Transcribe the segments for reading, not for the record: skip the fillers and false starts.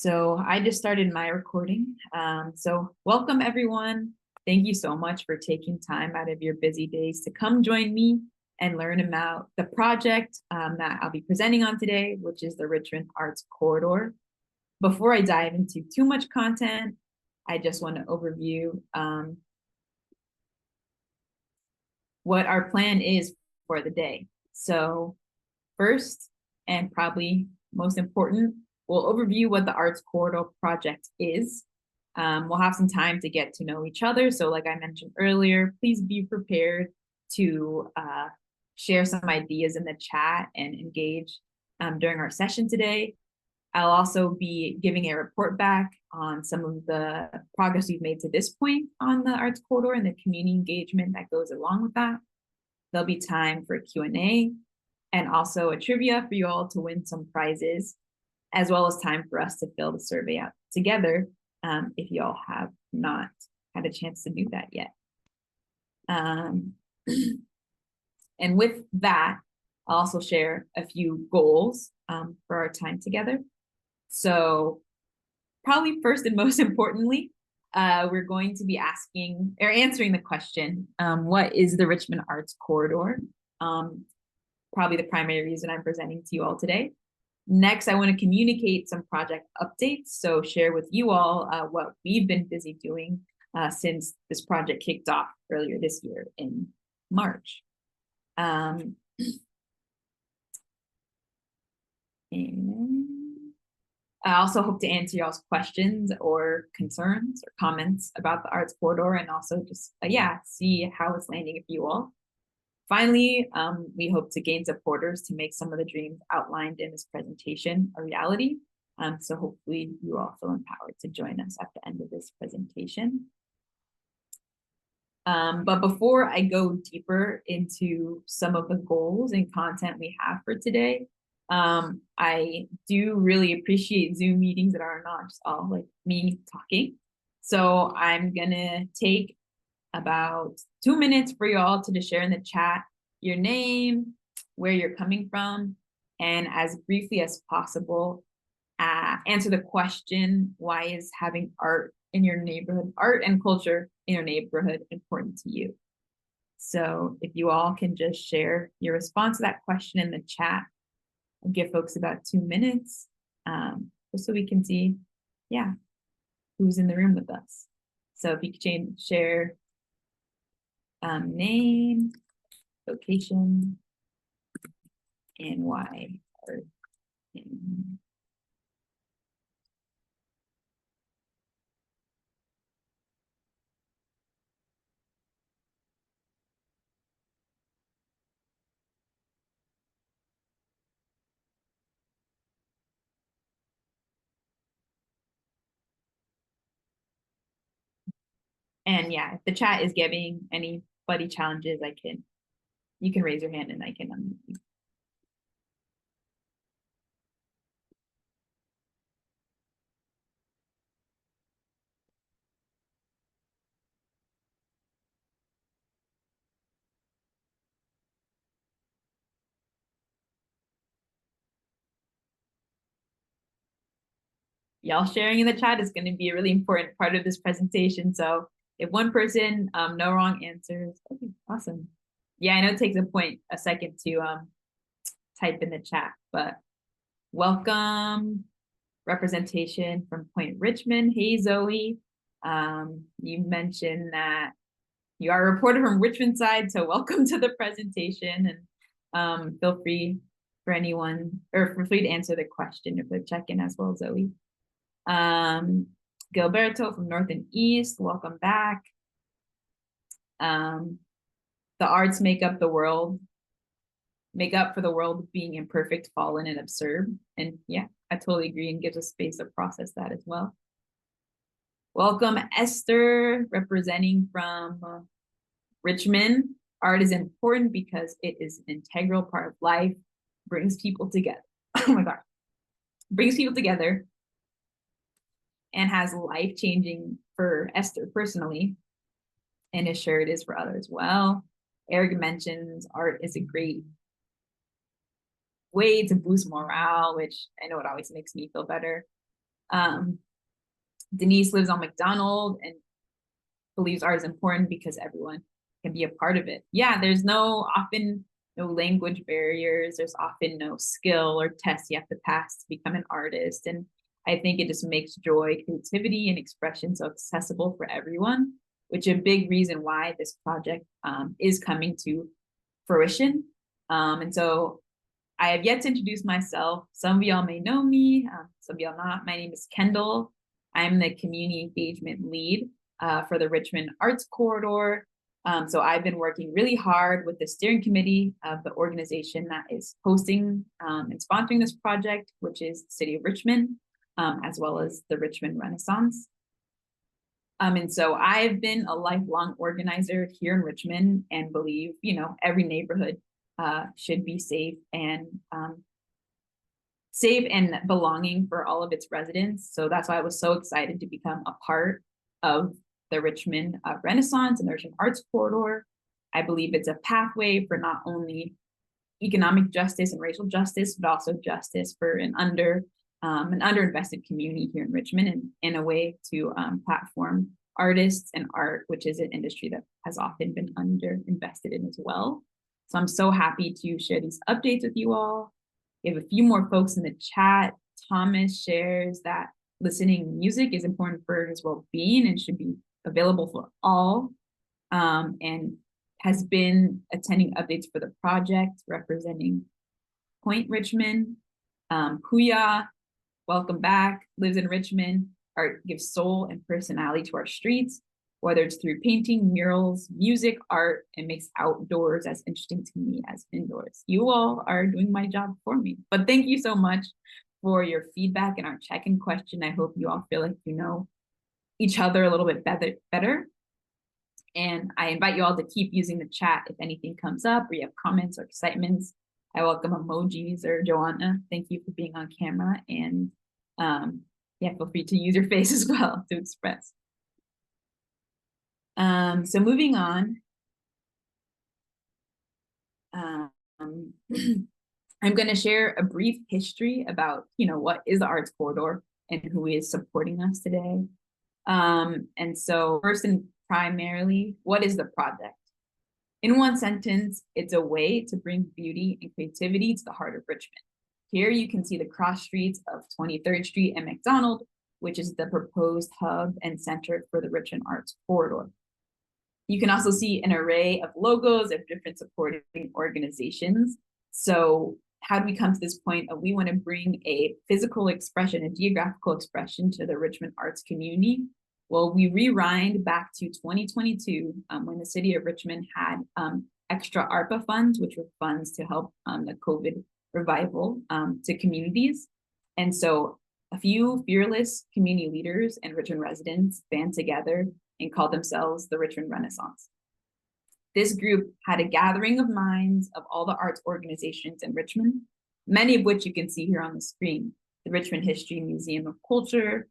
So I just started my recording. So welcome everyone. Thank you so much for taking time out of your busy days to come join me and learn about the project that I'll be presenting on today, which is the Richmond Arts Corridor. Before I dive into too much content, I just want to overview what our plan is for the day. So first, and probably most important, we'll overview what the Arts Corridor project is. We'll have some time to get to know each other. So like I mentioned earlier, please be prepared to share some ideas in the chat and engage during our session today. I'll also be giving a report back on some of the progress we've made to this point on the Arts Corridor and the community engagement that goes along with that. There'll be time for Q&A and also a trivia for you all to win some prizes, as well as time for us to fill the survey out together if you all have not had a chance to do that yet. And with that, I'll also share a few goals for our time together. So probably first and most importantly, we're going to be asking or answering the question, what is the Richmond Arts Corridor? Probably the primary reason I'm presenting to you all today. Next, I want to communicate some project updates. So share with you all what we've been busy doing since this project kicked off earlier this year in March. And I also hope to answer y'all's questions or concerns or comments about the Arts Corridor, and also just, see how it's landing with you all. Finally, we hope to gain supporters to make some of the dreams outlined in this presentation a reality. So hopefully you all feel empowered to join us at the end of this presentation. But before I go deeper into some of the goals and content we have for today, I do really appreciate Zoom meetings that are not just all like me talking. So I'm gonna take about 2 minutes for you all to just share in the chat your name, where you're coming from, and as briefly as possible, answer the question, why is having art in your neighborhood, art and culture in your neighborhood important to you? So if you all can just share your response to that question in the chat, I'll give folks about 2 minutes, just so we can see, who's in the room with us. So if you could share name, location, and why. And if the chat is giving anybody challenges, you can raise your hand and I can unmute you. Y'all sharing in the chat is going to be a really important part of this presentation. So if one person, no wrong answers, okay, awesome. I know it takes a second to type in the chat, but welcome representation from Point Richmond. Hey, Zoe. You mentioned that you are a reporter from Richmond side, so welcome to the presentation, and feel free for anyone, or feel free to answer the question or check in as well, Zoe. Gilberto from North and East, welcome back. The arts make up for the world being imperfect, fallen, and absurd. And I totally agree, and gives us space to process that as well. Welcome, Esther, representing from Richmond. Art is important because it is an integral part of life, brings people together. Oh my God. Brings people together and has life-changing for Esther personally, and is sure it is for others as well. Eric mentions art is a great way to boost morale, which I know it always makes me feel better. Denise lives on Macdonald and believes art is important because everyone can be a part of it. Yeah, there's often no language barriers. There's often no skill or test you have to pass to become an artist. And I think it just makes joy, creativity, and expression so accessible for everyone, which is a big reason why this project is coming to fruition. And so I have yet to introduce myself. Some of y'all may know me, some of y'all not. My name is Kendall. I'm the community engagement lead for the Richmond Arts Corridor. So I've been working really hard with the steering committee of the organization that is hosting and sponsoring this project, which is the City of Richmond, as well as the Richmond Renaissance. And so I've been a lifelong organizer here in Richmond and believe, every neighborhood should be safe and belonging for all of its residents. So that's why I was so excited to become a part of the Richmond Renaissance and the Richmond Arts Corridor. I believe it's a pathway for not only economic justice and racial justice, but also justice for an underinvested community here in Richmond, and in a way to platform artists and art, which is an industry that has often been underinvested in as well. So I'm so happy to share these updates with you all. We have a few more folks in the chat. Thomas shares that listening music is important for his well-being and should be available for all, and has been attending updates for the project representing Point Richmond. Puya, welcome back, lives in Richmond. Art gives soul and personality to our streets, whether it's through painting, murals, music, art, and makes outdoors as interesting to me as indoors. You all are doing my job for me. But thank you so much for your feedback and our check-in question. I hope you all feel like you know each other a little bit better. And I invite you all to keep using the chat if anything comes up or you have comments or excitements. I welcome emojis or Joanna. Thank you for being on camera. And yeah, feel free to use your face as well to express. So moving on. I'm going to share a brief history about, what is the Arts Corridor and who is supporting us today. And so first and primarily, what is the project? In one sentence, it's a way to bring beauty and creativity to the heart of Richmond. Here you can see the cross streets of 23rd Street and Macdonald, which is the proposed hub and center for the Richmond Arts Corridor. You can also see an array of logos of different supporting organizations. So how do we come to this point of we want to bring a physical expression, a geographical expression to the Richmond arts community? Well, we rewind back to 2022 when the City of Richmond had extra ARPA funds, which were funds to help the COVID revival to communities. And so a few fearless community leaders and Richmond residents band together and called themselves the Richmond Renaissance. This group had a gathering of minds of all the arts organizations in Richmond, many of which you can see here on the screen: the Richmond History Museum of Culture,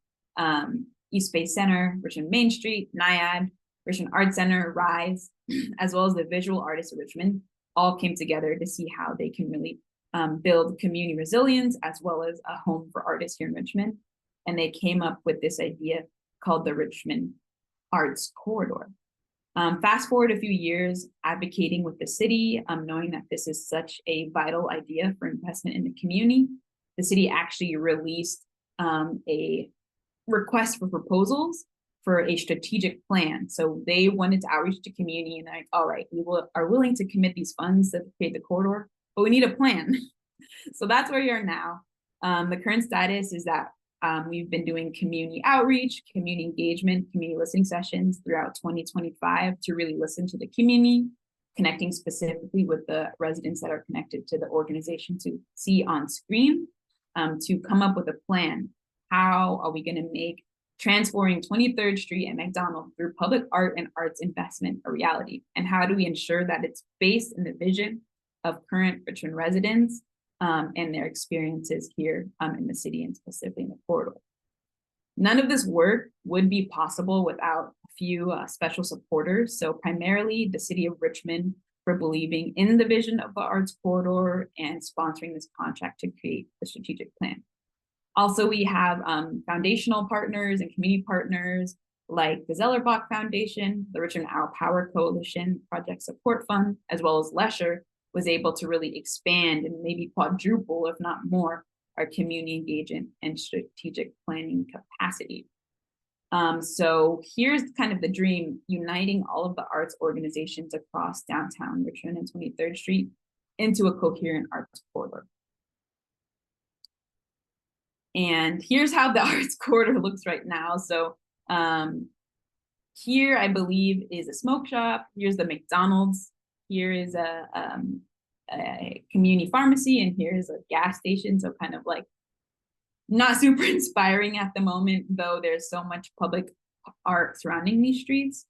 East Bay Center, Richmond Main Street, NIAD, Richmond Arts Center, RISE, as well as the Visual Artists of Richmond, all came together to see how they can really build community resilience as well as a home for artists here in Richmond. And they came up with this idea called the Richmond Arts Corridor. Fast forward a few years, advocating with the city, knowing that this is such a vital idea for investment in the community, the city actually released a request for proposals for a strategic plan. So they wanted to outreach to community and like, all right, are willing to commit these funds to create the corridor, but we need a plan. So that's where we are now. The current status is that we've been doing community outreach, community engagement, community listening sessions throughout 2025 to really listen to the community, connecting specifically with the residents that are connected to the organization to see on screen, to come up with a plan. How are we going to make transforming 23rd Street and Macdonald through public art and arts investment a reality? And how do we ensure that it's based in the vision of current Richmond residents and their experiences here in the city and specifically in the corridor? None of this work would be possible without a few special supporters. So primarily the City of Richmond for believing in the vision of the Arts Corridor and sponsoring this contract to create the strategic plan. Also, we have foundational partners and community partners like the Zellerbach Foundation, the Richmond Our Power Coalition Project Support Fund, as well as Lesher was able to really expand and maybe quadruple, if not more, our community engagement and strategic planning capacity. So here's kind of the dream, uniting all of the arts organizations across downtown Richmond and 23rd Street into a coherent arts corridor. And here's how the arts corridor looks right now. So here, I believe, is a smoke shop. Here's the McDonald's. Here is a community pharmacy, and here's a gas station. So kind of like not super inspiring at the moment, though there's so much public art surrounding these streets.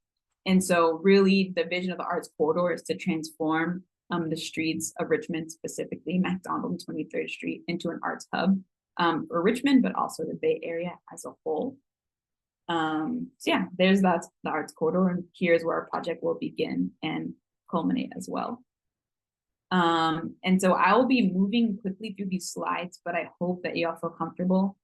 And so really the vision of the arts corridor is to transform the streets of Richmond, specifically MacDonald and 23rd Street, into an arts hub for Richmond, but also the Bay Area as a whole. So yeah, there's the arts corridor, and here's where our project will begin and culminate as well. And so I will be moving quickly through these slides, but I hope that you all feel comfortable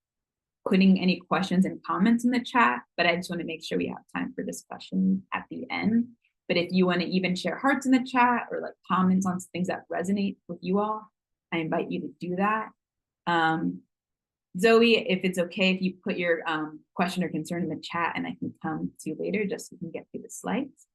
putting any questions and comments in the chat, but I just want to make sure we have time for discussion at the end. But if you want to even share hearts in the chat or like comments on things that resonate with you all, I invite you to do that. Zoe, if it's okay, if you put your question or concern in the chat and I can come to you later just so we can get through the slides.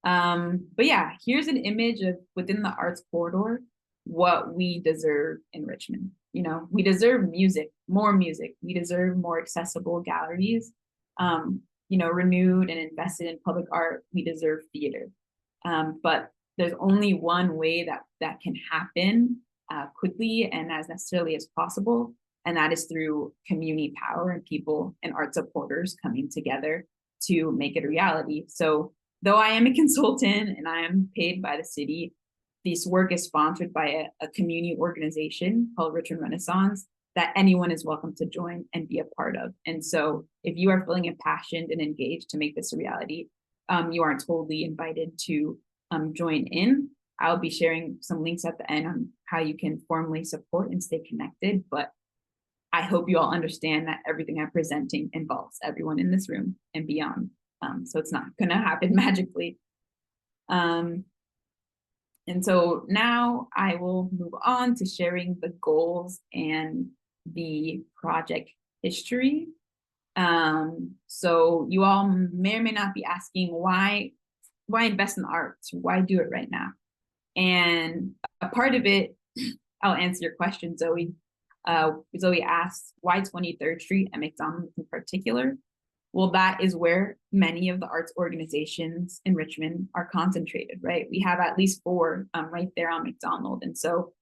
But yeah, here's an image of within the arts corridor, what we deserve in Richmond. You know, we deserve music, more music. We deserve more accessible galleries, you know, renewed and invested in public art. We deserve theater. But there's only one way that can happen quickly and as necessarily as possible. And that is through community power and people and art supporters coming together to make it a reality. So though I am a consultant and I am paid by the city, this work is sponsored by a community organization called Richmond Renaissance that anyone is welcome to join and be a part of. And so if you are feeling impassioned and engaged to make this a reality, you are totally invited to join in. I'll be sharing some links at the end on how you can formally support and stay connected, but I hope you all understand that everything I'm presenting involves everyone in this room and beyond. So it's not going to happen magically. And so now I will move on to sharing the goals and the project history. So you all may or may not be asking why invest in the arts? Why do it right now? And a part of it, I'll answer your question, Zoe. Zoe asked, why 23rd Street and McDonald in particular? Well, that is where many of the arts organizations in Richmond are concentrated, right? We have at least 4 right there on McDonald. And so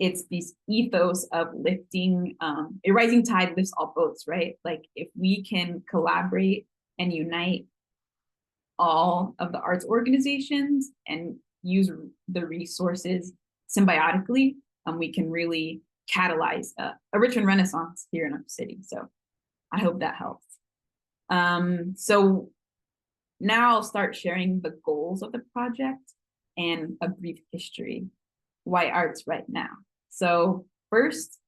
it's this ethos of lifting, a rising tide lifts all boats, right? Like if we can collaborate and unite all of the arts organizations and use the resources symbiotically, we can really catalyze a Richmond Renaissance here in our city. So I hope that helps. So now I'll start sharing the goals of the project and a brief history. Why arts right now? So first,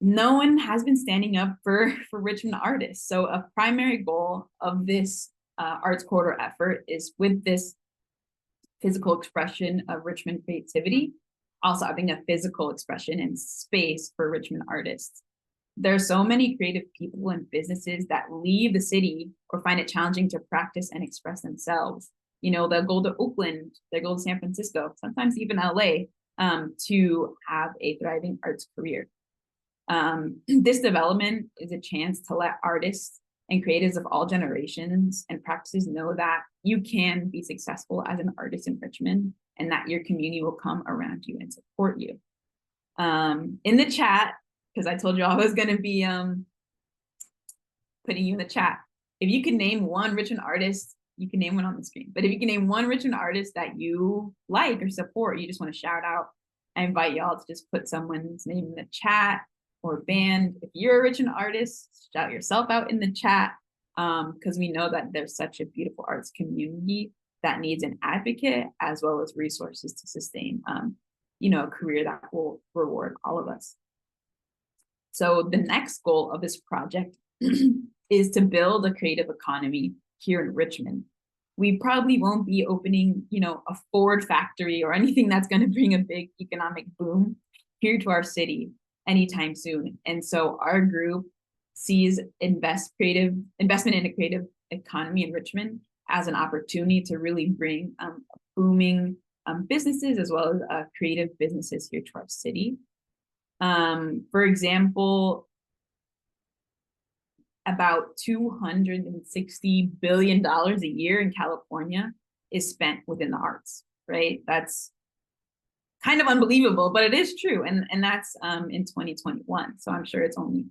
no one has been standing up for Richmond artists. So a primary goal of this arts corridor effort is with this physical expression of Richmond creativity, also having a physical expression and space for Richmond artists. There are so many creative people and businesses that leave the city or find it challenging to practice and express themselves. You know, they'll go to Oakland, they go to San Francisco, sometimes even LA, to have a thriving arts career. This development is a chance to let artists and creatives of all generations and practices know that you can be successful as an artist in Richmond and that your community will come around you and support you. In the chat, because I told you I was going to be putting you in the chat. If you can name one Richmond artist, you can name one on the screen. But if you can name one Richmond artist that you like or support, you just want to shout out, I invite y'all to just put someone's name in the chat or band. If you're a Richmond artist, shout yourself out in the chat, because we know that there's such a beautiful arts community that needs an advocate as well as resources to sustain, you know, a career that will reward all of us. So the next goal of this project is to build a creative economy here in Richmond. We probably won't be opening, a Ford factory or anything that's going to bring a big economic boom here to our city anytime soon. And so our group sees investment in a creative economy in Richmond as an opportunity to really bring booming businesses as well as creative businesses here to our city. For example, about $260 billion a year in California is spent within the arts, right? That's kind of unbelievable, but it is true. And that's in 2021. So I'm sure it's only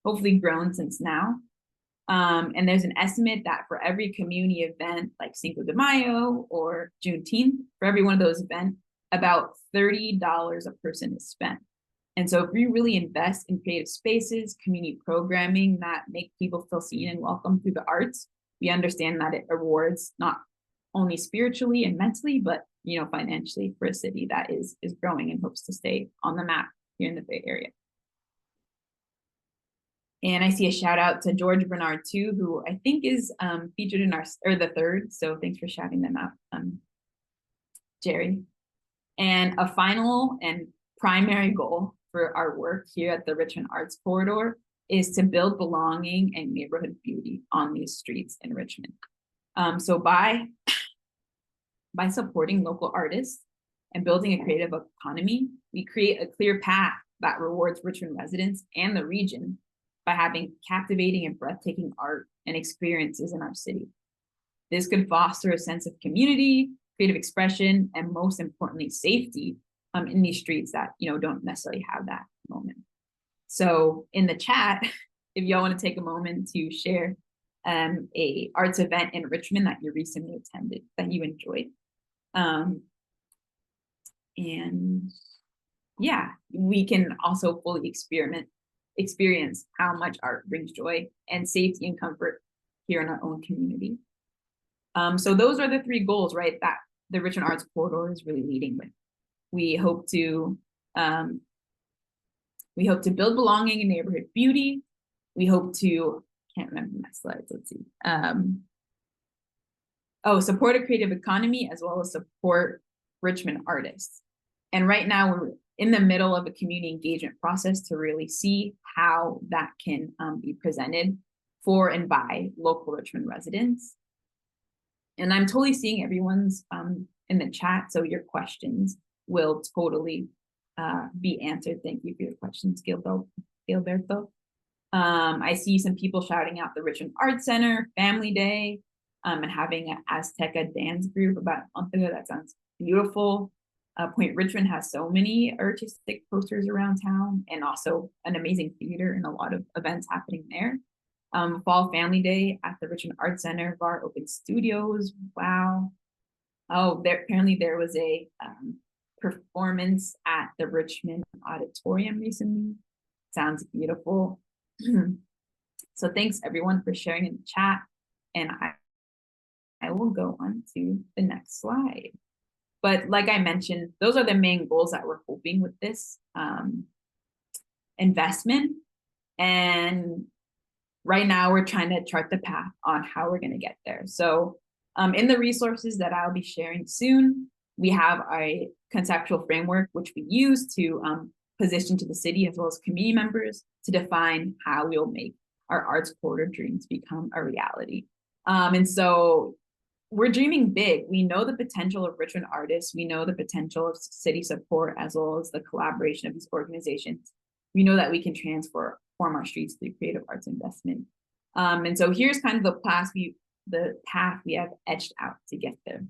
hopefully grown since now. And there's an estimate that for every community event like Cinco de Mayo or Juneteenth, for every one of those events, about $30 a person is spent. And so if we really invest in creative spaces, community programming that make people feel seen and welcome through the arts, we understand that it rewards not only spiritually and mentally, but financially for a city that is growing and hopes to stay on the map here in the Bay Area. And I see a shout out to George Bernard too, who I think is featured in the third. So thanks for shouting them out, Jerry. And a final and primary goal for our work here at the Richmond Arts Corridor is to build belonging and neighborhood beauty on these streets in Richmond. So by supporting local artists and building a creative economy, we create a clear path that rewards Richmond residents and the region by having captivating and breathtaking art and experiences in our city. This could foster a sense of community, creative expression, and most importantly, safety in these streets that don't necessarily have that moment. So in the chat, if y'all want to take a moment to share a arts event in Richmond that you recently attended that you enjoyed. And yeah, we can also fully experience how much art brings joy and safety and comfort here in our own community. So those are the three goals, right, that the Richmond Arts Corridor is really leading with. We hope to build belonging and neighborhood beauty. We hope to, can't remember my slides, let's see. Support a creative economy as well as support Richmond artists. And right now we're in the middle of a community engagement process to really see how that can be presented for and by local Richmond residents. And I'm totally seeing everyone's in the chat, so your questions will totally be answered. Thank you for your questions, Gilberto. I see some people shouting out the Richmond Arts Center, Family Day, and having an Azteca dance group about a month ago. That sounds beautiful. Point Richmond has so many artistic posters around town and also an amazing theater and a lot of events happening there. Fall Family Day at the Richmond Arts Center, Bar Open Studios. Wow. Oh, apparently there was a performance at the Richmond Auditorium recently. Sounds beautiful. So thanks everyone for sharing in the chat. And I will go on to the next slide. But like I mentioned, those are the main goals that we're hoping with this investment. And right now we're trying to chart the path on how we're going to get there. So in the resources that I'll be sharing soon, we have a conceptual framework which we use to position to the city as well as community members to define how we'll make our arts corridor dreams become a reality. And so we're dreaming big. We know the potential of Richmond artists. We know the potential of city support as well as the collaboration of these organizations. We know that we can transform our streets through creative arts investment. And so here's kind of the path we have etched out to get there.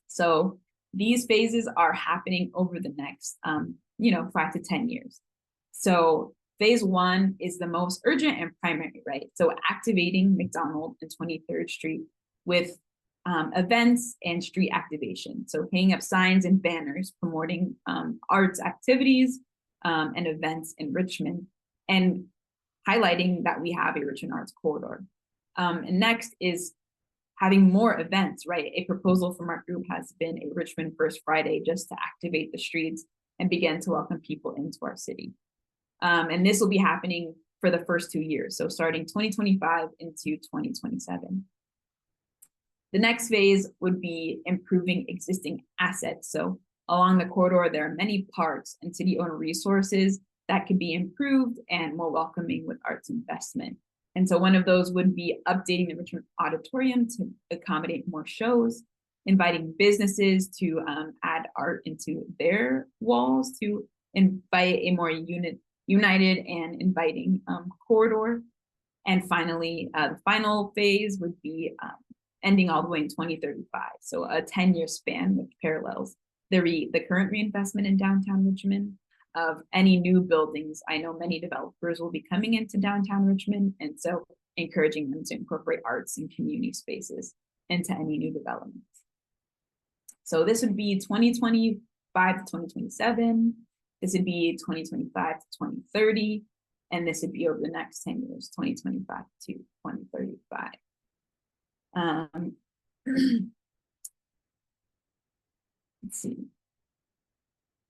So these phases are happening over the next 5 to 10 years. So phase 1 is the most urgent and primary, right? So activating Macdonald and 23rd Street with events and street activation. So hanging up signs and banners promoting arts activities and events in Richmond and highlighting that we have a Richmond Arts Corridor. And next is having more events, right? A proposal from our group has been a Richmond First Friday just to activate the streets and begin to welcome people into our city. And this will be happening for the first 2 years, so starting 2025 into 2027. The next phase would be improving existing assets. So along the corridor, there are many parks and city-owned resources that could be improved and more welcoming with arts investment. And so one of those would be updating the Richmond Auditorium to accommodate more shows, inviting businesses to add art into their walls to invite a more united and inviting corridor. And finally, the final phase would be ending all the way in 2035. So a 10-year span which parallels the current reinvestment in downtown Richmond of any new buildings. I know many developers will be coming into downtown Richmond, and so encouraging them to incorporate arts and community spaces into any new developments. So this would be 2025 to 2027. This would be 2025 to 2030. And this would be over the next 10 years, 2025 to 2035. Let's see.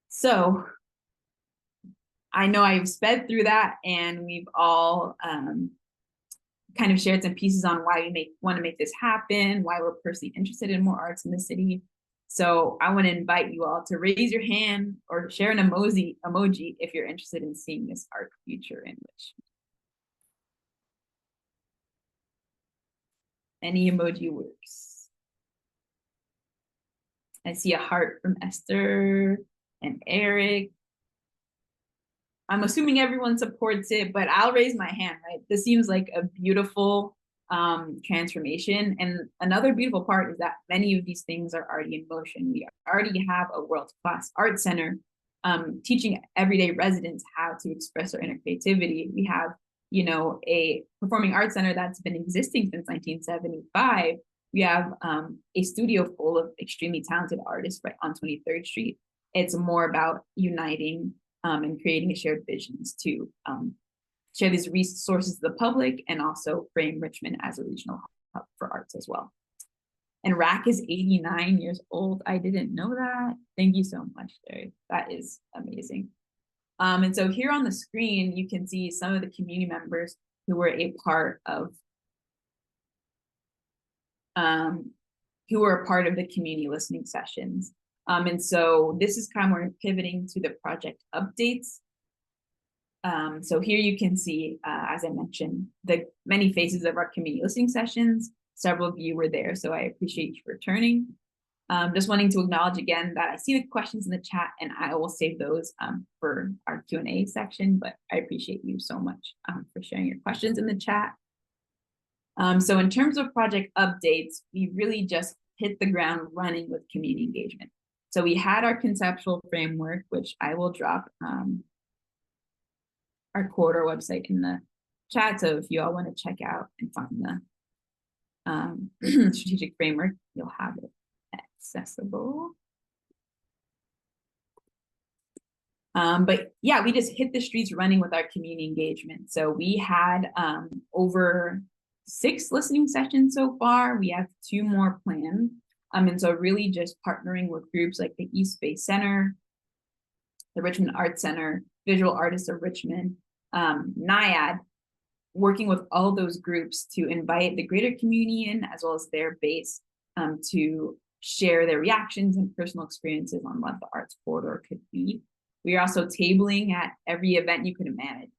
So I know I've sped through that, and we've all kind of shared some pieces on why we want to make this happen, why we're personally interested in more arts in the city. So I want to invite you all to raise your hand or share an emoji if you're interested in seeing this art future in Richmond. Any emoji works. I see a heart from Esther and Eric. I'm assuming everyone supports it, but I'll raise my hand, right? This seems like a beautiful transformation. And another beautiful part is that many of these things are already in motion. We already have a world-class art center teaching everyday residents how to express their inner creativity. We have, you know, a performing arts center that's been existing since 1975. We have a studio full of extremely talented artists right on 23rd Street. It's more about uniting and creating a shared visions to share these resources to the public and also frame Richmond as a regional hub for arts as well. And RAC is 89 years old. I didn't know that. Thank you so much, Jerry. That is amazing. And so here on the screen, you can see some of the community members who were a part of the community listening sessions. And so this is kind of where we're pivoting to the project updates. So here you can see, as I mentioned, the many faces of our community listening sessions. Several of you were there, so I appreciate you returning. Just wanting to acknowledge again that I see the questions in the chat, and I will save those for our Q&A section, but I appreciate you so much for sharing your questions in the chat. So in terms of project updates, we really just hit the ground running with community engagement. So we had our conceptual framework, which I will drop our corridor website in the chat. So if you all want to check out and find the strategic framework, you'll have it accessible. But yeah, we just hit the streets running with our community engagement. So we had over 6 listening sessions so far. We have 2 more planned. And so really just partnering with groups like the East Bay Center, the Richmond Arts Center, Visual Artists of Richmond, NIAD, working with all those groups to invite the greater community in, as well as their base, to share their reactions and personal experiences on what the Arts Corridor could be. We are also tabling at every event you could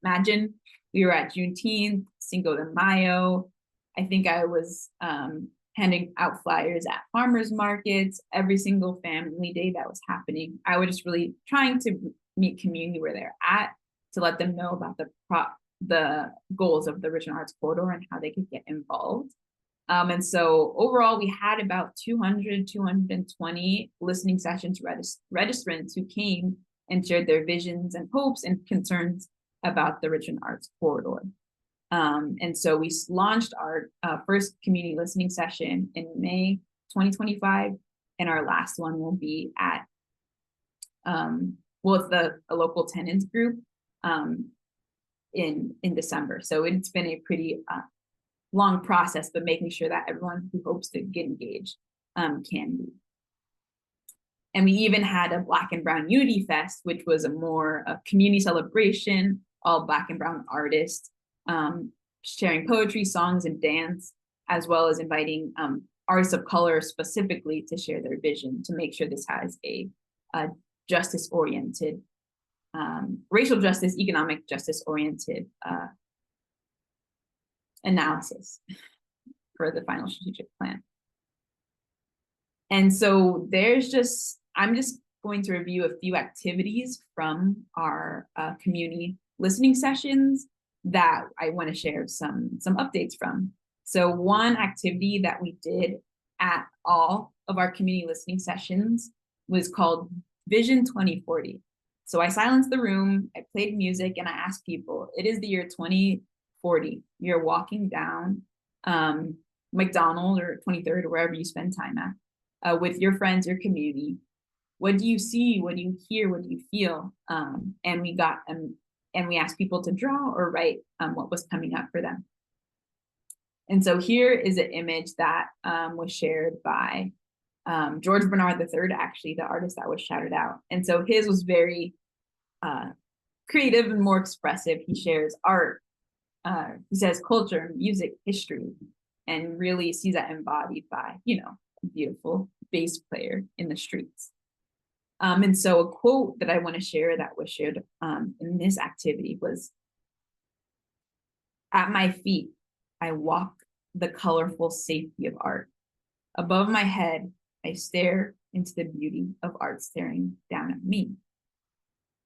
imagine. We were at Juneteenth, Cinco de Mayo. I think I was handing out flyers at farmers markets, every single family day that was happening. I was just really trying to meet community where they're at, to let them know about the goals of the Richmond Arts Corridor and how they could get involved. And so overall, we had about 220 listening sessions registrants who came and shared their visions and hopes and concerns about the Richmond Arts Corridor. And so we launched our first community listening session in May 2025, and our last one will be at, it's a local tenants group in December. So it's been a pretty long process, but making sure that everyone who hopes to get engaged can be. And we even had a Black and Brown Unity Fest, which was a more community celebration, all Black and brown artists, sharing poetry, songs, and dance, as well as inviting artists of color specifically to share their vision to make sure this has a justice-oriented, racial justice, economic justice-oriented analysis for the final strategic plan. And so I'm just going to review a few activities from our community listening sessions that I want to share some updates from. So one activity that we did at all of our community listening sessions was called Vision 2040. So I silenced the room, I played music, and I asked people, it is the year 2040. You're walking down McDonald or 23rd or wherever you spend time at with your friends, your community. What do you see? What do you hear? What do you feel? And we asked people to draw or write what was coming up for them. And so here is an image that was shared by George Bernard III, actually, the artist that was shouted out. And so his was very creative and more expressive. He shares art, he says culture, music, history, and really sees that embodied by, a beautiful bass player in the streets. And so a quote that I want to share that was shared in this activity was, "At my feet, I walk the colorful safety of art. Above my head, I stare into the beauty of art staring down at me.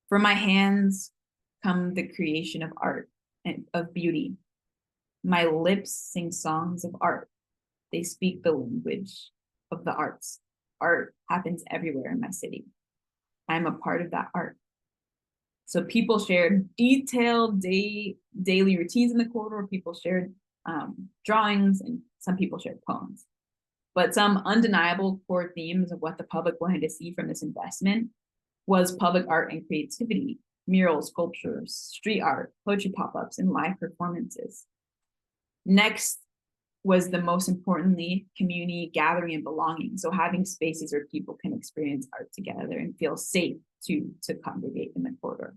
From my hands come the creation of art and of beauty. My lips sing songs of art. They speak the language of the arts. Art happens everywhere in my city. I'm a part of that art." So people shared detailed daily routines in the corridor. People shared drawings, and some people shared poems. But some undeniable core themes of what the public wanted to see from this investment was public art and creativity, murals, sculptures, street art, poetry pop-ups, and live performances. Next was the most importantly, community gathering and belonging. So having spaces where people can experience art together and feel safe to congregate in the corridor.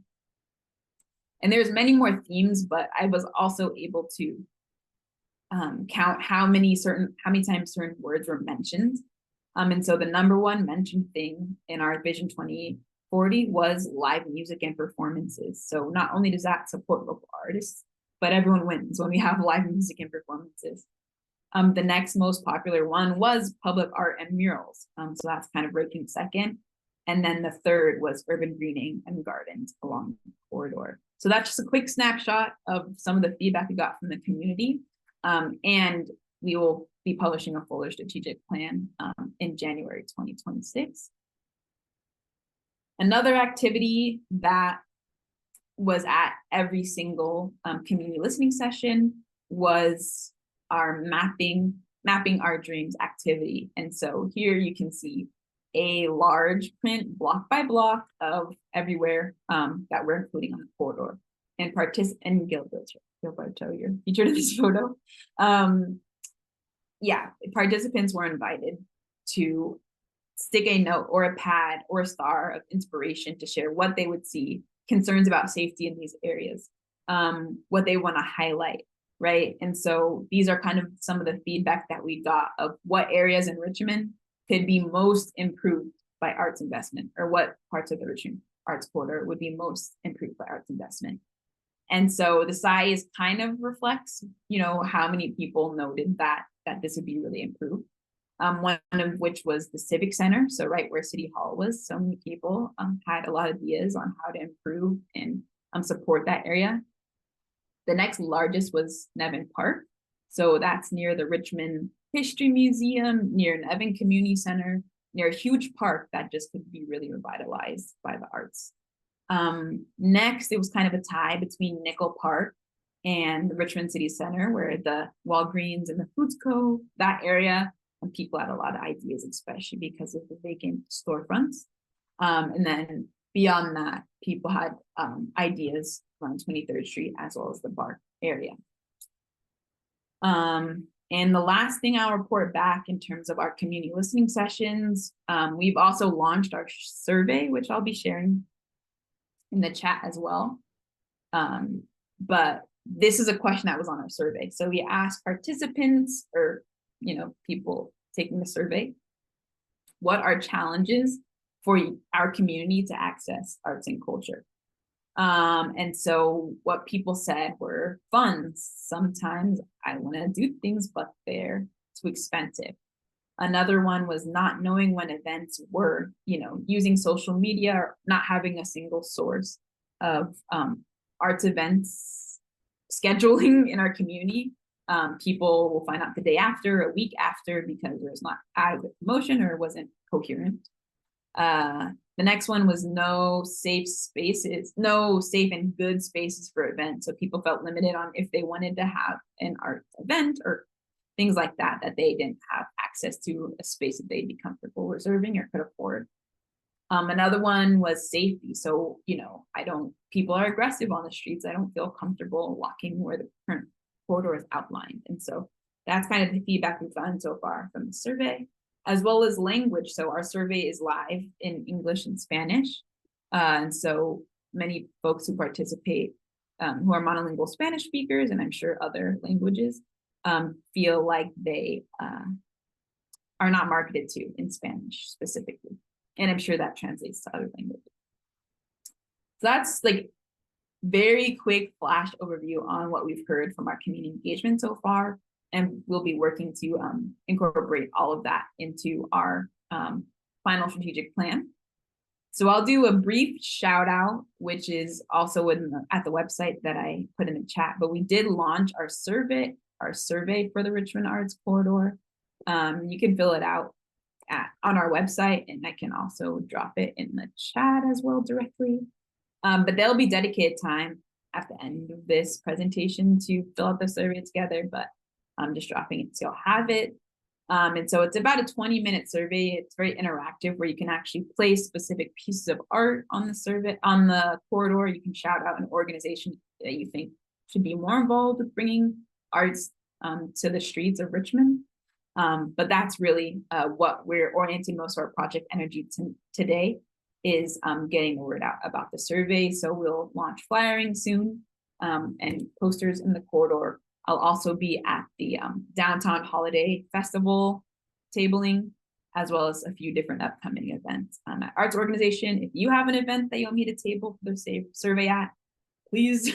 And there's many more themes, but I was also able to count how many times certain words were mentioned. And so the number one mentioned thing in our Vision 2040 was live music and performances. So not only does that support local artists, but everyone wins when we have live music and performances. The next most popular one was public art and murals. So that's kind of breaking second. And then the third was urban greening and gardens along the corridor. So that's just a quick snapshot of some of the feedback we got from the community. And we will be publishing a fuller strategic plan in January 2026. Another activity that was at every single community listening session was our mapping our dreams activity. And so here you can see a large print block by block of everywhere that we're including on the corridor. And Gilberto, you're featured in this photo. Participants were invited to stick a note or a pad or a star of inspiration to share what they would see, concerns about safety in these areas, what they want to highlight, right? And so these are kind of some of the feedback that we got of what areas in Richmond could be most improved by arts investment, or what parts of the Richmond Arts Corridor would be most improved by arts investment. And so the size kind of reflects, how many people noted that this would be really improved. One of which was the Civic Center, so right where City Hall was. So many people had a lot of ideas on how to improve and support that area. The next largest was Nevin Park. So that's near the Richmond History Museum, near Nevin Community Center, near a huge park that just could be really revitalized by the arts. Next, it was kind of a tie between Nickel Park and the Richmond City Center, where the Walgreens and the Foods Co., that area, and people had a lot of ideas, especially because of the vacant storefronts. And then beyond that, people had ideas around 23rd Street as well as the bar area. And the last thing I'll report back in terms of our community listening sessions, we've also launched our survey, which I'll be sharing in the chat as well. But this is a question that was on our survey. So we asked participants, or people taking the survey, what are challenges for our community to access arts and culture? And so what people said were funds. Sometimes I want to do things, but they're too expensive. Another one was not knowing when events were, using social media, or not having a single source of arts events scheduling in our community. People will find out the day after, a week after, because there's not adequate promotion or wasn't coherent. The next one was no safe and good spaces for events. So people felt limited on if they wanted to have an art event or things like that, that they didn't have access to a space that they'd be comfortable reserving or could afford. Another one was safety. So, people are aggressive on the streets. I don't feel comfortable walking where the current corridor is outlined. And so that's kind of the feedback we've gotten so far from the survey, as well as language. So our survey is live in English and Spanish. And so many folks who participate who are monolingual Spanish speakers, and I'm sure other languages, feel like they are not marketed to in Spanish specifically. And I'm sure that translates to other languages. So that's like very quick flash overview on what we've heard from our community engagement so far. And we'll be working to incorporate all of that into our final strategic plan. So I'll do a brief shout out, which is also at the website that I put in the chat, but we did launch our survey for the Richmond Arts Corridor. You can fill it out on our website, and I can also drop it in the chat as well directly. But there'll be dedicated time at the end of this presentation to fill out the survey together, but I'm just dropping it so you'll have it. And so it's about a 20-minute survey. It's very interactive, where you can actually place specific pieces of art on the survey, on the corridor. You can shout out an organization that you think should be more involved with bringing arts to the streets of Richmond. But that's really what we're orienting most of our project energy today, is getting the word out about the survey. So we'll launch flyering soon, and posters in the corridor. I'll also be at the Downtown Holiday Festival tabling, as well as a few different upcoming events at Arts Organization. If you have an event that you'll need a table for the survey at, please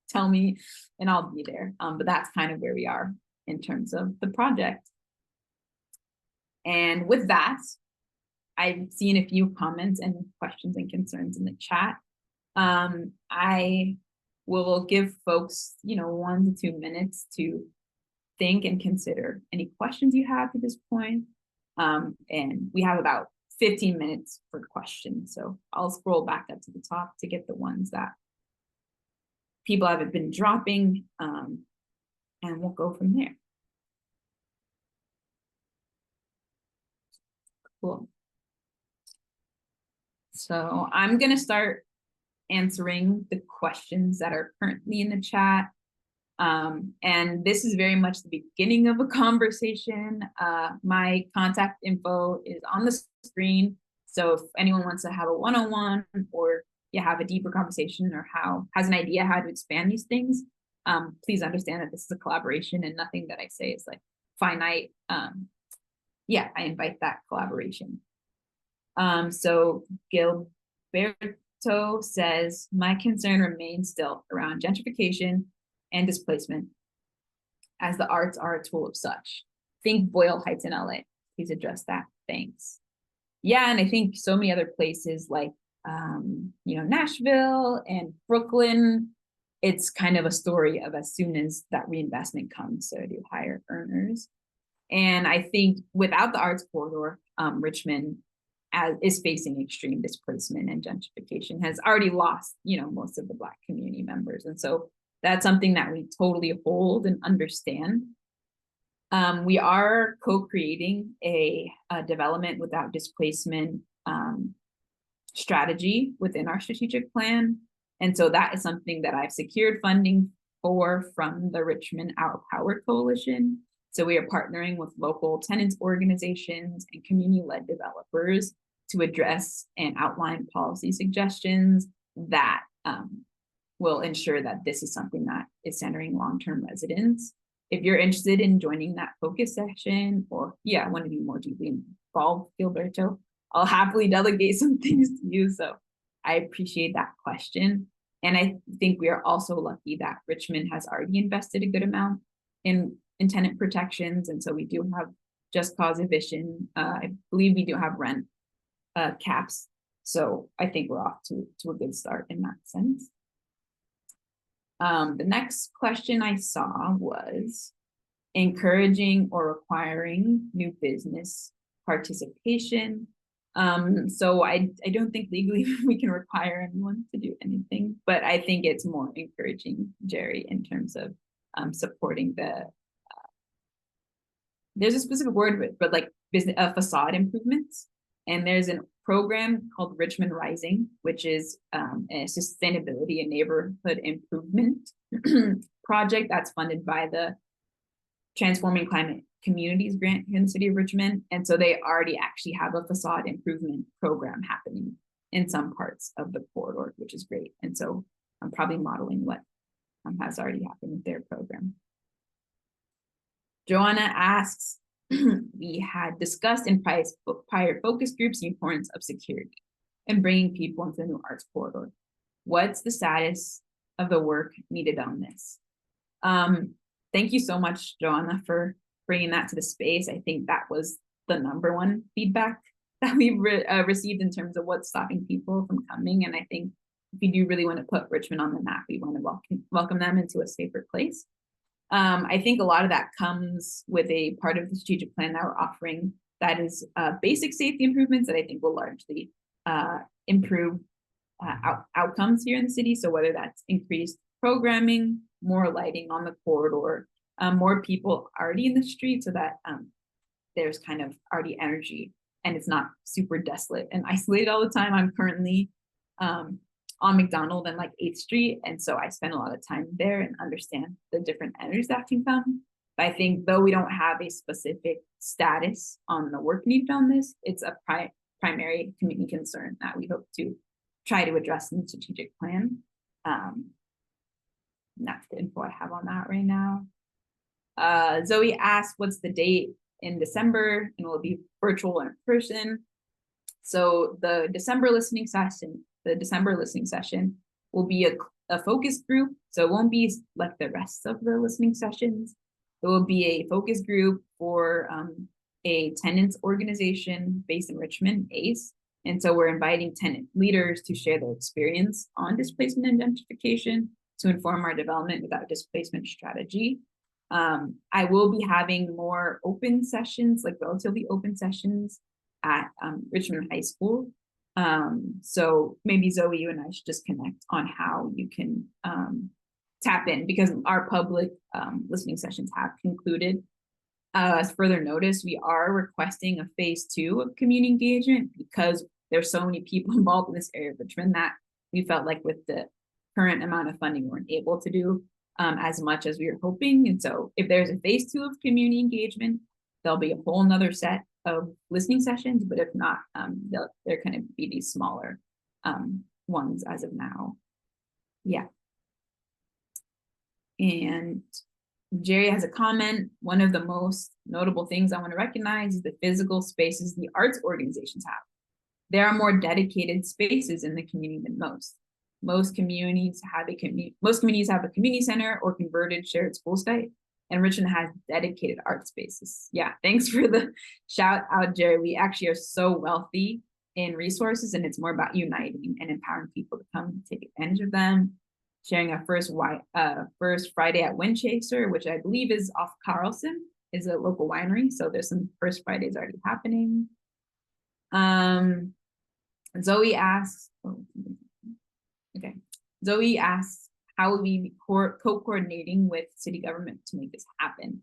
tell me and I'll be there. But that's kind of where we are in terms of the project. And with that, I've seen a few comments and questions and concerns in the chat. I will give folks, 1 to 2 minutes to think and consider any questions you have to this point. And we have about 15 minutes for questions. So I'll scroll back up to the top to get the ones that people haven't been dropping, and we'll go from there. Cool. So I'm going to start answering the questions that are currently in the chat. And this is very much the beginning of a conversation. My contact info is on the screen. So if anyone wants to have a one-on-one, or you have a deeper conversation, or has an idea how to expand these things, please understand that this is a collaboration, and nothing that I say is like finite. Yeah, I invite that collaboration. So Gilberto says, my concern remains still around gentrification and displacement, as the arts are a tool of such. Think Boyle Heights in LA. Please address that. Thanks. Yeah, and I think so many other places like Nashville and Brooklyn, it's kind of a story of as soon as that reinvestment comes, so do higher earners. And I think without the arts corridor, Richmond is facing extreme displacement, and gentrification has already lost, most of the Black community members. And so that's something that we totally hold and understand. We are co-creating a development without displacement strategy within our strategic plan. And so that is something that I've secured funding for from the Richmond Our Power Coalition. So we are partnering with local tenants organizations and community-led developers to address and outline policy suggestions that will ensure that this is something that is centering long-term residents. If you're interested in joining that focus session, or want to be more deeply involved, Gilberto, I'll happily delegate some things to you. So I appreciate that question. And I think we are also lucky that Richmond has already invested a good amount in tenant protections. And so we do have just cause eviction. I believe we do have rent caps. So I think we're off to a good start in that sense. The next question I saw was encouraging or requiring new business participation. So I don't think legally we can require anyone to do anything, but I think it's more encouraging, Jerry, in terms of supporting the, there's a specific word, but like business facade improvements. And there's a program called Richmond Rising, which is a sustainability and neighborhood improvement project that's funded by the Transforming Climate Communities grant here in the City of Richmond. And so they already actually have a facade improvement program happening in some parts of the corridor, which is great. And so I'm probably modeling what has already happened with their program. Joanna asks, we had discussed in prior focus groups the importance of security and bringing people into the new arts corridor. What's the status of the work needed on this? Thank you so much, Joanna, for bringing that to the space. I think that was the #1 feedback that we received in terms of what's stopping people from coming. And I think if we do really want to put Richmond on the map, we want to welcome them into a safer place. I think a lot of that comes with a part of the strategic plan that we're offering that is basic safety improvements that I think will largely improve outcomes here in the city. So whether that's increased programming, more lighting on the corridor, more people already in the street so that there's kind of already energy and it's not super desolate and isolated all the time. I'm currently on Macdonald and like 8th Street. And so I spend a lot of time there and understand the different energies that can come. But I think though we don't have a specific status on the work needed on this, it's a primary community concern that we hope to try to address in the strategic plan. That's the info I have on that right now. Zoe asked, what's the date in December, and will it be virtual or in person? So the December listening session will be a focus group. So it won't be like the rest of the listening sessions. It will be a focus group for a tenants organization based in Richmond, ACE. And so we're inviting tenant leaders to share their experience on displacement identification to inform our development without displacement strategy. I will be having more open sessions, like relatively open sessions at Richmond High School. So maybe Zoe, you and I should just connect on how you can tap in, because our public listening sessions have concluded. As further notice, we are requesting a phase 2 of community engagement because there's so many people involved in this area of Richmond that we felt like with the current amount of funding, we weren't able to do as much as we were hoping. And so if there's a phase 2 of community engagement, there'll be a whole nother set of listening sessions, but if not, they're going to be these smaller ones as of now. Yeah. And Jerry has a comment. One of the most notable things I want to recognize is the physical spaces the arts organizations have. There are more dedicated spaces in the community than most. Most communities have a community center or converted shared school site, and Richmond has dedicated art spaces. Yeah, thanks for the shout out, Jerry. We actually are so wealthy in resources, and it's more about uniting and empowering people to come take advantage of them. Sharing our first Friday at Windchaser, which I believe is off Carlson, is a local winery. So there's some first Fridays already happening. Zoe asks, Zoe asks, how will we be co-coordinating with city government to make this happen?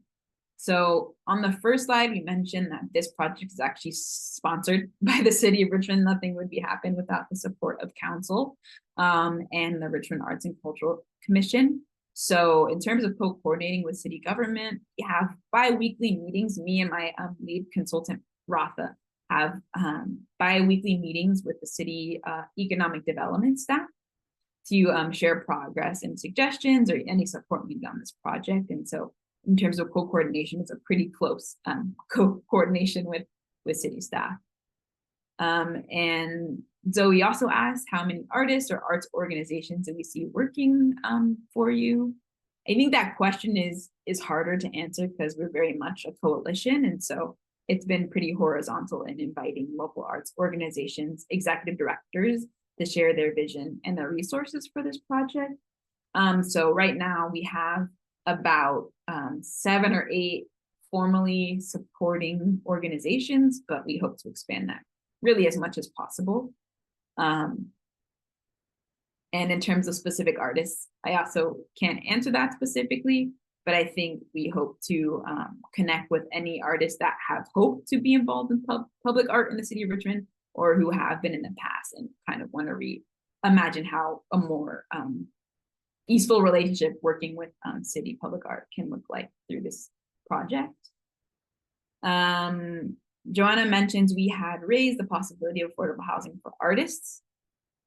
So on the first slide, we mentioned that this project is actually sponsored by the City of Richmond. Nothing would be happening without the support of council and the Richmond Arts and Cultural Commission. So in terms of co-coordinating with city government, we have bi-weekly meetings. Me and my lead consultant, Ratha, have bi-weekly meetings with the city economic development staff to share progress and suggestions or any support needed on this project. And so in terms of co-coordination, it's a pretty close co-coordination with city staff. And Zoe also asked, how many artists or arts organizations do we see working for you? I think that question is harder to answer because we're very much a coalition. And so it's been pretty horizontal in inviting local arts organizations, executive directors to share their vision and their resources for this project. So right now we have about 7 or 8 formally supporting organizations, but we hope to expand that really as much as possible. And in terms of specific artists, I also can't answer that specifically, but I think we hope to connect with any artists that have hoped to be involved in public art in the city of Richmond, or who have been in the past and kind of want to reimagine how a more easeful relationship working with city public art can look like through this project. Joanna mentions we had raised the possibility of affordable housing for artists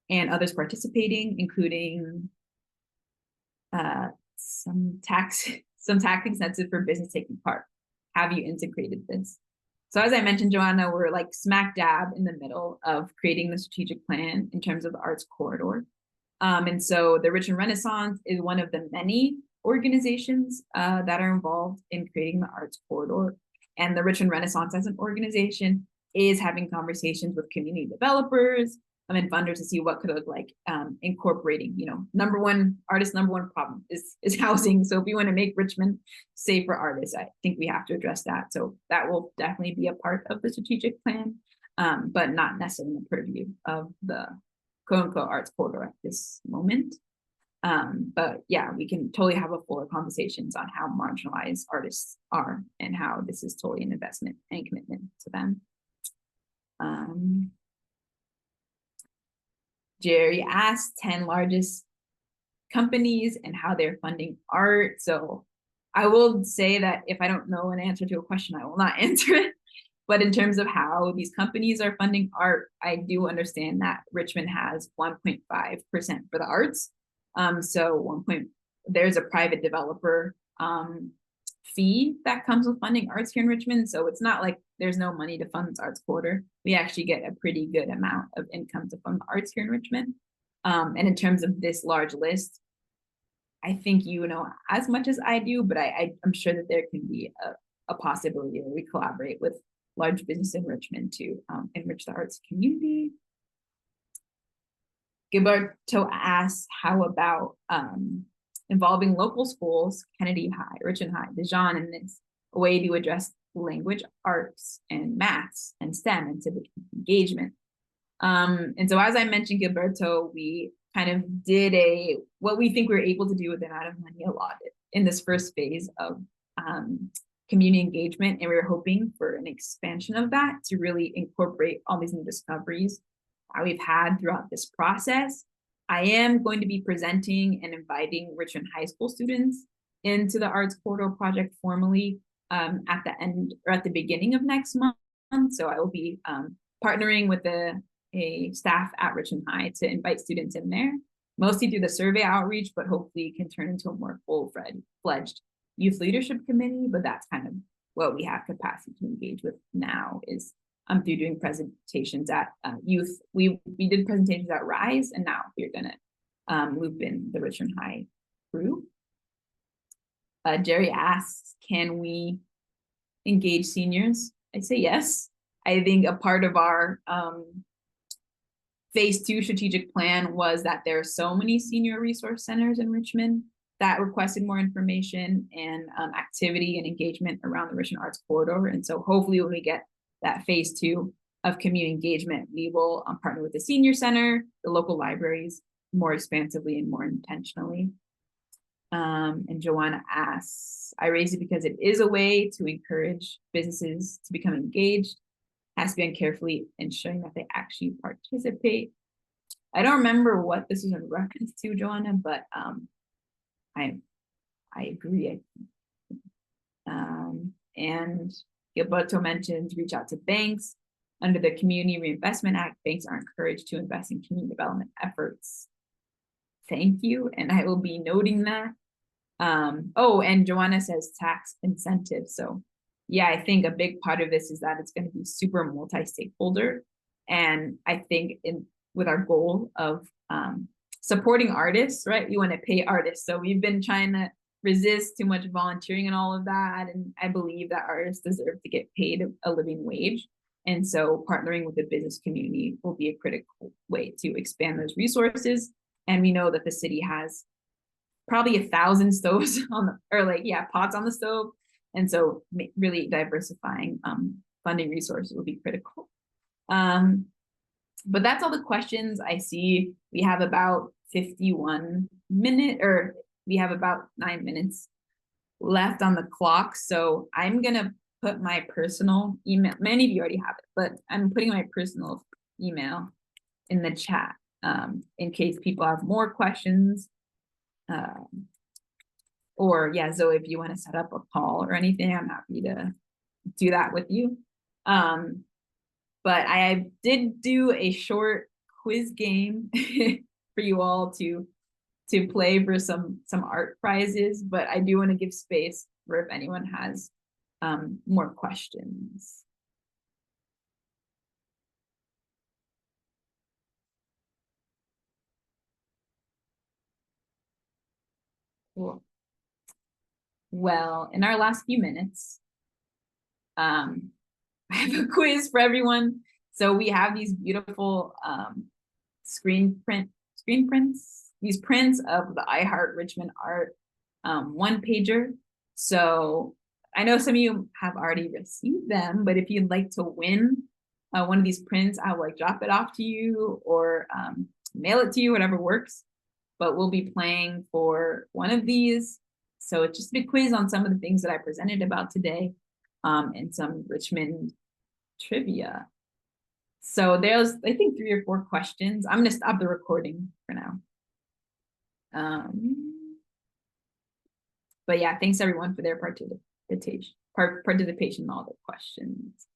and others participating, including some tax incentive for business taking part. Have you integrated this? So as I mentioned, Joanna, we're like smack dab in the middle of creating the strategic plan in terms of the arts corridor. And so the Richmond Renaissance is one of the many organizations that are involved in creating the arts corridor. And the Richmond Renaissance as an organization is having conversations with community developers and funders to see what could look like incorporating, number one problem is housing. So if we want to make Richmond safe for artists, I think we have to address that. So that will definitely be a part of the strategic plan, but not necessarily in the purview of the quote unquote arts corridor at this moment. But yeah, we can totally have a fuller conversations on how marginalized artists are and how this is totally an investment and commitment to them. Jerry asked 10 largest companies and how they're funding art. So I will say that if I don't know an answer to a question, I will not answer it. But in terms of how these companies are funding art, I do understand that Richmond has 1.5% for the arts. So there's a private developer fee that comes with funding arts here in Richmond. So it's not like there's no money to fund this arts quarter. We actually get a pretty good amount of income to fund the arts here in Richmond. And in terms of this large list, I think you know as much as I do, but I'm sure that there can be a possibility that we collaborate with large business in Richmond to enrich the arts community. Gilberto asks, how about involving local schools, Kennedy High, Richmond High, Dijon, in this a way to address language, arts, and maths, and STEM, and civic engagement. And so as I mentioned, Gilberto, we kind of did what we think we were able to do with the amount of money allotted in this first phase of community engagement. And we were hoping for an expansion of that to really incorporate all these new discoveries we've had throughout this process. I am going to be presenting and inviting Richmond High School students into the Arts Corridor project formally at the end or at the beginning of next month. So I will be partnering with a staff at Richmond High to invite students in there, mostly through the survey outreach, but hopefully can turn into a more full-fledged youth leadership committee. But that's kind of what we have capacity to engage with now is through doing presentations at youth. We did presentations at Rise, and now we're gonna loop in the Richmond High crew. Jerry asks, can we engage seniors? I say yes. I think a part of our phase 2 strategic plan was that there are so many senior resource centers in Richmond that requested more information and activity and engagement around the Richmond Arts Corridor. And so hopefully when we get that phase 2 of community engagement, we will partner with the senior center, the local libraries more expansively and more intentionally. And Joanna asks, I raise it because it is a way to encourage businesses to become engaged. Has to be done carefully, ensuring that they actually participate. I don't remember what this is in reference to, Joanna, but I agree. And Gilberto mentions reach out to banks. Under the Community Reinvestment Act, banks are encouraged to invest in community development efforts thank you, and I will be noting that. Oh, and Joanna says tax incentives. So yeah, I think a big part of this is that it's going to be super multi-stakeholder. And I think with our goal of supporting artists, right? We want to pay artists. So we've been trying to resist too much volunteering and all of that. And I believe that artists deserve to get paid a living wage. And so partnering with the business community will be a critical way to expand those resources. And we know that the city has probably 1,000 stoves on the, or like, yeah, pots on the stove. And so really diversifying funding resources will be critical. But that's all the questions I see. We have about 51 minutes, or we have about 9 minutes left on the clock. So I'm gonna put my personal email. Many of you already have it, but I'm putting my personal email in the chat in case people have more questions. Or yeah, Zoe, if you want to set up a call or anything, I'm happy to do that with you. But I did do a short quiz game for you all to play for some art prizes, but I do want to give space for if anyone has more questions. Cool. Well, in our last few minutes, I have a quiz for everyone. So we have these beautiful screen prints, these prints of the I Heart Richmond art one pager. So I know some of you have already received them, but if you'd like to win one of these prints, I'll like drop it off to you or mail it to you, whatever works. But we'll be playing for one of these. So it's just a quiz on some of the things that I presented about today and some Richmond trivia. So there's, I think, 3 or 4 questions. I'm going to stop the recording for now. But yeah, thanks everyone for their participation in all the questions.